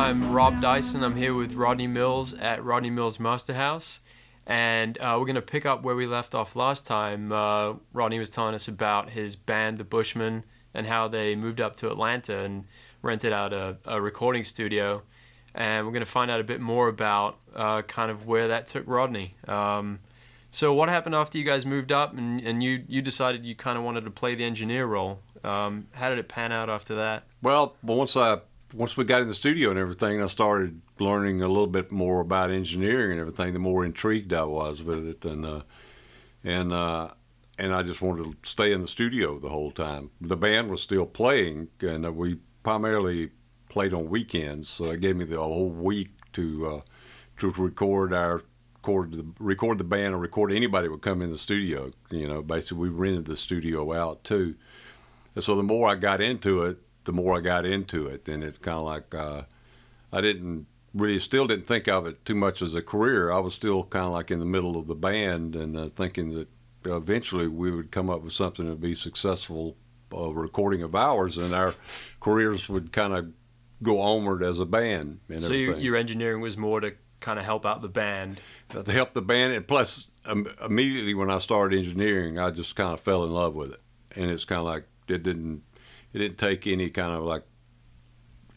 I'm Rob Dyson. I'm here with Rodney Mills at Rodney Mills Masterhouse. And we're going to pick up where we left off last time. Rodney was telling us about his band, the Bushmen, and how they moved up to Atlanta and rented out a recording studio. And we're going to find out a bit more about kind of where that took Rodney. So what happened after you guys moved up and you decided you kind of wanted to play the engineer role? How did it pan out after that? Well, once we got in the studio and everything, I started learning a little bit more about engineering and everything. The more intrigued I was with it, and I just wanted to stay in the studio the whole time. The band was still playing, and we primarily played on weekends, so it gave me the whole week to record the band or record anybody would come in the studio. You know, basically we rented the studio out too. And so the more I got into it, and it's kind of like I still didn't think of it too much as a career. I was still kind of like in the middle of the band and thinking that eventually we would come up with something that would be successful recording of ours, and our careers would kind of go onward as a band. And so your engineering was more to kind of help out the band? To help the band, and plus immediately when I started engineering, I just kind of fell in love with it. And it's kind of like it didn't take any kind of like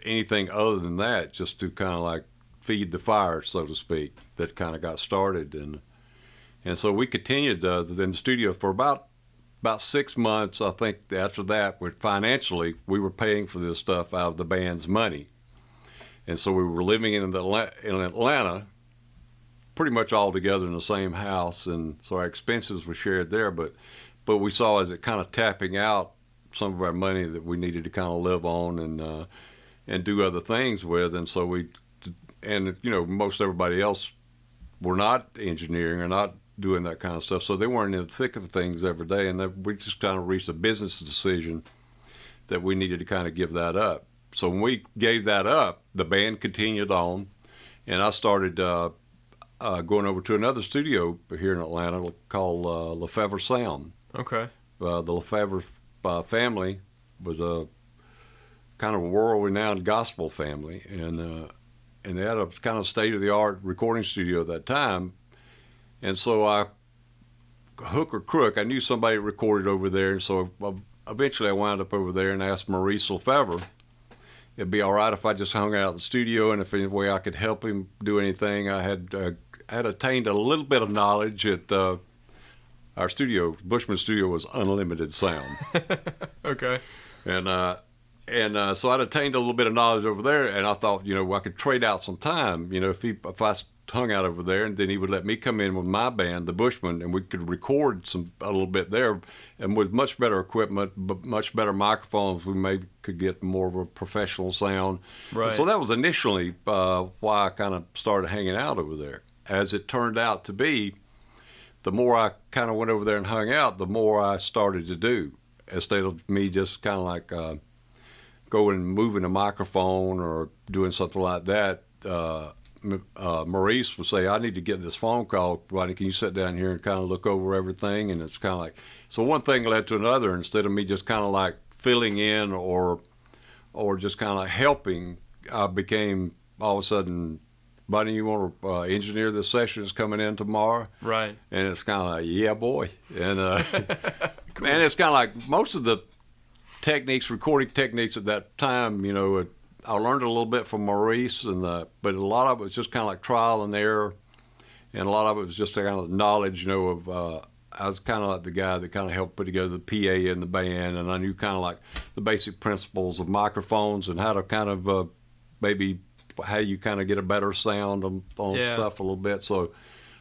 anything other than that, just to kind of like feed the fire, so to speak, that kind of got started. And so we continued in the studio for about 6 months. I think after that, financially, we were paying for this stuff out of the band's money. And so we were living in Atlanta pretty much all together in the same house, and so our expenses were shared there. But we saw as it kind of tapping out some of our money that we needed to kind of live on and do other things with. And so most everybody else were not engineering or not doing that kind of stuff, so they weren't in the thick of things every day. And we just kind of reached a business decision that we needed to kind of give that up. So when we gave that up, the band continued on, and I started going over to another studio here in Atlanta called LeFevre Sound. Okay. The LeFevre family was a kind of a world-renowned gospel family, and they had a kind of state-of-the-art recording studio at that time. And so hook or crook, I knew somebody recorded over there, and so eventually I wound up over there and asked Maurice LeFevre it'd be all right if I just hung out at the studio, and if any way I could help him do anything. I had attained a little bit of knowledge at our studio. Bushman Studio was unlimited sound. Okay. And so I'd attained a little bit of knowledge over there, and I thought, I could trade out some time, if I hung out over there, and then he would let me come in with my band, the Bushmen, and we could record a little bit there, and with much better equipment, but much better microphones, we maybe could get more of a professional sound. Right. So that was initially why I kind of started hanging out over there. As it turned out to be, the more I kind of went over there and hung out, the more I started to do, instead of me just kind of like going and moving a microphone or doing something like that. Maurice would say, I need to get this phone call. Rodney, can you sit down here and kind of look over everything? And it's kind of like, so one thing led to another. Instead of me just kind of like filling in or just kind of like helping, I became all of a sudden, buddy, you want to engineer this session that's coming in tomorrow? Right. And it's kind of like, yeah, boy. And Cool. and it's kind of like most of the recording techniques at that time, I learned a little bit from Maurice, but a lot of it was just kind of like trial and error, and a lot of it was just kind of knowledge, I was kind of like the guy that kind of helped put together the PA in the band, and I knew kind of like the basic principles of microphones and how to kind of maybe how you kind of get a better sound on stuff a little bit. So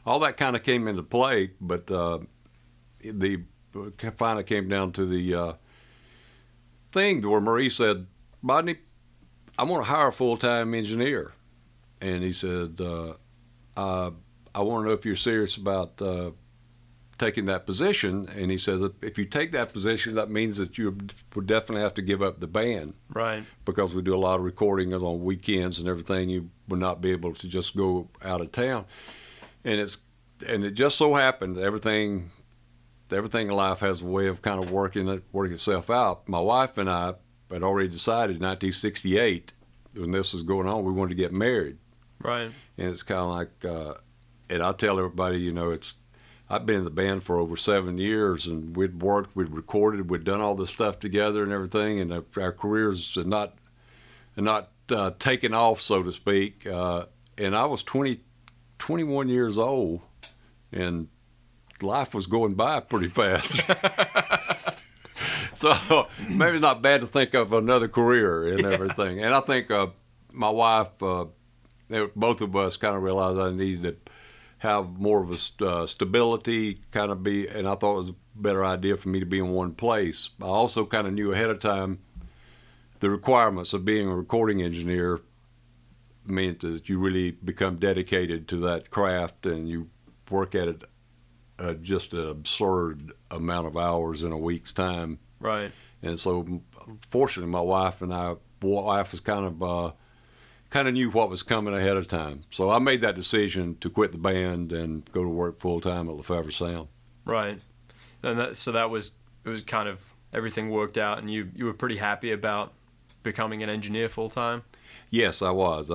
all that kind of came into play, but the finally came down to the thing where Maurice said, Rodney, I want to hire a full-time engineer. And he said, I want to know if you're serious about taking that position. And he says, if you take that position, that means that you would definitely have to give up the band. Right. Because we do a lot of recording on weekends and everything. You would not be able to just go out of town. And it just so happened, everything in life has a way of kind of working itself out. My wife and I had already decided in 1968 when this was going on, we wanted to get married. Right. And it's kind of like, and I tell everybody, I've been in the band for over 7 years, and we'd worked, we'd recorded, we'd done all this stuff together and everything, and our careers had not taken off, so to speak. And I was 21 years old, and life was going by pretty fast. So maybe it's not bad to think of another career and everything. And I think my wife, both of us kind of realized I needed to have more of a stability, kind of be, and I thought it was a better idea for me to be in one place. I also kind of knew ahead of time the requirements of being a recording engineer meant that you really become dedicated to that craft, and you work at it just an absurd amount of hours in a week's time. Right. And so, fortunately, my wife was kind of knew what was coming ahead of time. So I made that decision to quit the band and go to work full time at LeFevre Sound. Right. And it was kind of, everything worked out, and you were pretty happy about becoming an engineer full time? Yes, I was.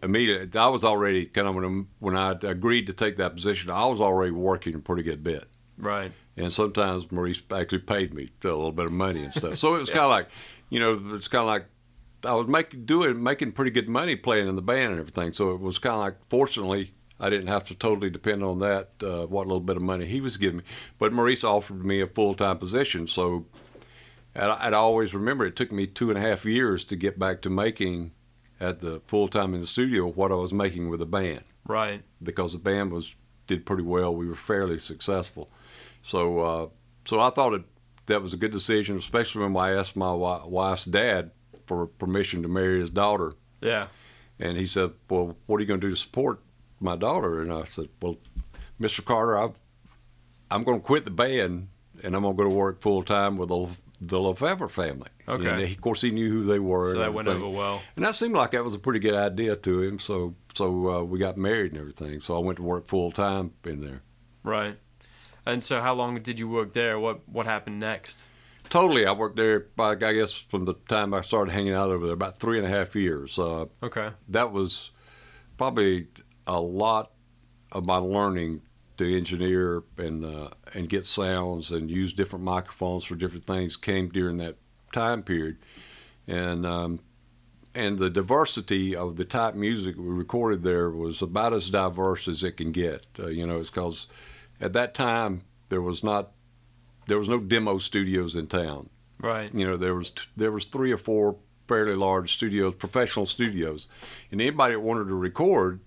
Immediately, I was already kind of, when I agreed to take that position, I was already working a pretty good bit. Right. And sometimes Maurice actually paid me a little bit of money and stuff. So it was kind of like, it's kind of like I was making pretty good money playing in the band and everything. So it was kind of like, fortunately, I didn't have to totally depend on that, what little bit of money he was giving me. But Maurice offered me a full-time position. So I'd always remember it took me 2.5 years to get back to making at the full-time in the studio what I was making with the band. Right. Because the band did pretty well. We were fairly successful. So I thought that was a good decision, especially when I asked my wife's dad for permission to marry his daughter. Yeah. And he said, well, what are you going to do to support my daughter? And I said, well, Mr. Carter, I'm going to quit the band, and I'm going to go to work full-time with the LeFevre family. Okay. And of course, he knew who they were. So that went over well. And that seemed like that was a pretty good idea to him. So we got married and everything. So I went to work full-time in there. Right. And so how long did you work there? What happened next? Totally. I worked there, I guess, from the time I started hanging out over there, about 3.5 years. Okay. That was probably a lot of my learning to engineer and get sounds and use different microphones for different things came during that time period. And the diversity of the type of music we recorded there was about as diverse as it can get. It's because at that time there was no demo studios in town. Right. There was 3 or 4 fairly large studios, professional studios, and anybody that wanted to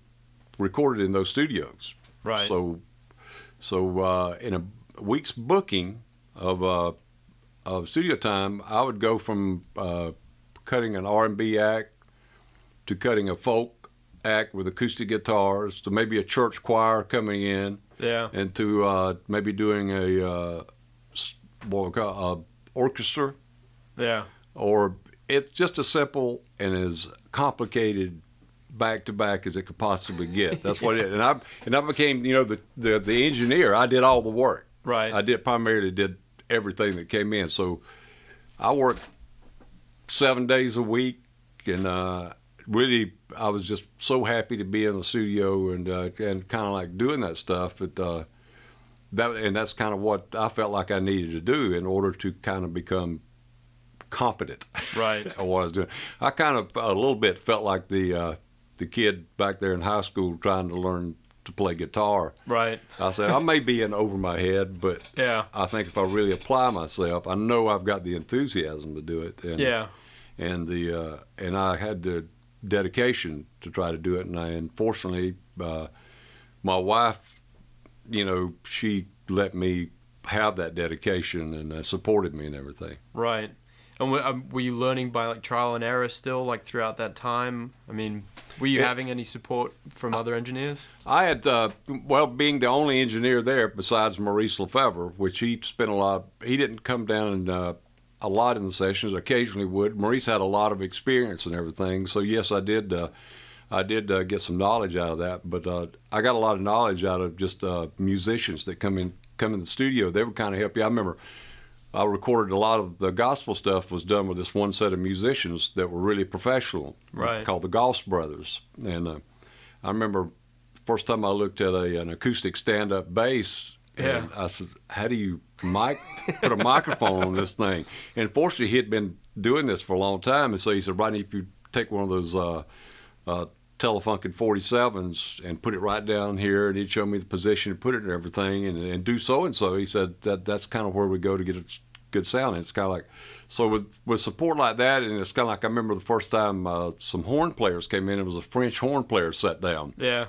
recorded in those studios. Right. So in a week's booking of studio time, I would go from cutting an R&B act to cutting a folk act with acoustic guitars to maybe a church choir coming in. Yeah. And to maybe doing a orchestra. Yeah. Or it's just as simple and as complicated back to back as it could possibly get. That's what it is. And I became, the engineer. I did all the work. Right. I primarily did everything that came in. So I worked 7 days a week, and really I was just so happy to be in the studio and kind of like doing that stuff. And that's kind of what I felt like I needed to do in order to kind of become competent. Right. At what I was doing. I kind of a little bit felt like the kid back there in high school trying to learn to play guitar. Right. I said, I may be in over my head, but yeah. I think if I really apply myself, I know I've got the enthusiasm to do it. And, yeah. And I had the dedication to try to do it. And fortunately, my wife, she let me have that dedication and supported me and everything. Right. And were you learning by trial and error still throughout that time? I mean, were you having any support from other engineers? I had, being the only engineer there besides Maurice LeFevre, which he spent he didn't come down a lot in the sessions, occasionally would. Maurice had a lot of experience and everything, so yes, I did get some knowledge out of that, but I got a lot of knowledge out of just musicians that come in the studio. They would kind of help you. I remember I recorded a lot of the gospel stuff was done with this one set of musicians that were really professional, Right. called the Goss Brothers. And I remember first time I looked at an acoustic stand-up bass, and I said, "How do you put a microphone on this thing?" And fortunately, he had been doing this for a long time, and so he said, "Rodney, if you take one of those Telefunken 47s and put it right down here," and he'd show me the position and put it and everything, and do so and so. He said that's kind of where we go to get a good sound. And it's kind of like, so with support like that, and it's kind of like I remember the first time some horn players came in. It was a French horn player sat down. Yeah.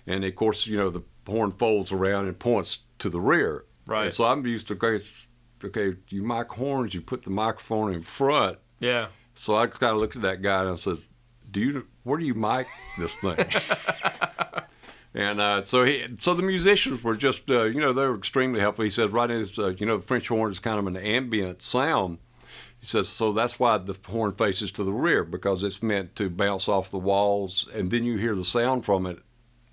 And of course, the horn folds around and points to the rear. Right. And so I'm used to, okay, you mic horns, you put the microphone in front. Yeah. So I kind of looked at that guy and I says, where do you mic this thing? And so the musicians were just, they were extremely helpful. He said, right, the French horn is kind of an ambient sound. He says, so that's why the horn faces to the rear, because it's meant to bounce off the walls, and then you hear the sound from it.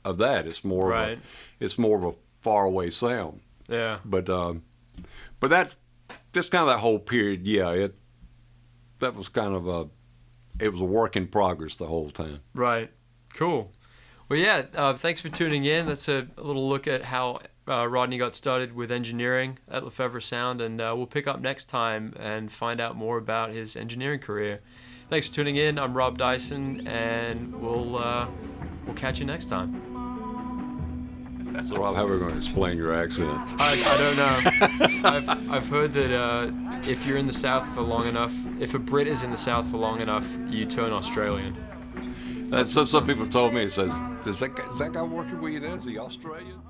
Of that, it's more of a far away sound. Yeah. But that just kind of that whole period, that was kind of it was a work in progress the whole time. Right. Cool. Well, yeah. Thanks for tuning in. That's a little look at how Rodney got started with engineering at LeFevre Sound, and we'll pick up next time and find out more about his engineering career. Thanks for tuning in. I'm Rob Dyson, and we'll catch you next time. So Rob, how are we going to explain your accent? I don't know. I've heard that if you're in the South for long enough, if a Brit is in the South for long enough, you turn Australian. That's what some people told me. It says, is that guy working with you now? Is he Australian?